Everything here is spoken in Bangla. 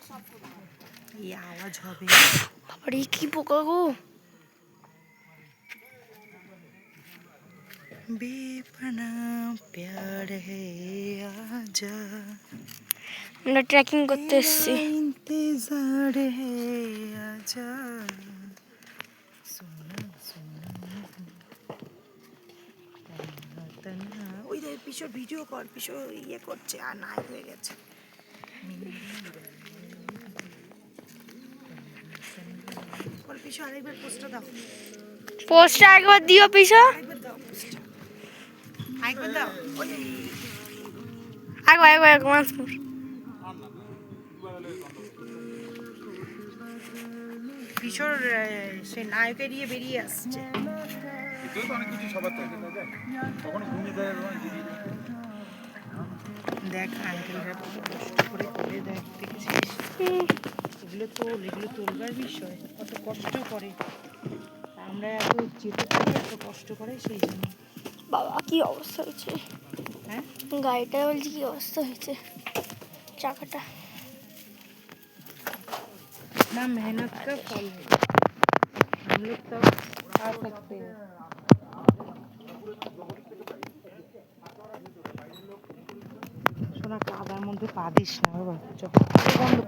ये आवाज হবে বাবারে কি পোকা গো बेपना प्यार है आजा আমরা ট্রেকিং করতে এসেছি इंतजार है आजा सोना सोना तन्हा ওই যে পিছর ভিডিও কর পিছর ইয়ে করছে আর নাই হয়ে গেছে বল পিছর আরেকবার পোস্টটা দাও পোস্টটা একবার দিও পিছো আরেকবার দাও পোস্টটা আরেকবার দাও ওই একবার once more পিছর সে নায়কের ইয়ে বেরিয়ে আসছে তো অনেক কিছু সবার থাকে তখন ঘুমিয়ে দেয় দেখ আঙ্কেলরা কষ্ট করে করে দেখ দেখছিস এগুলো তোলবার বিষয় কত কষ্ট করে আমরা এত যেতে পারি এত কষ্ট করে সেই জন্য বাবা কি অবস্থা হয়েছে হ্যাঁ গাড়িটা বলছি কি অবস্থা হয়েছে চাকাটা ना मेहनत का फल है हम लोग तब खा सकते हैं সোনা কাদার মধ্যে পা দিস না বাবা চল বন্ধ কর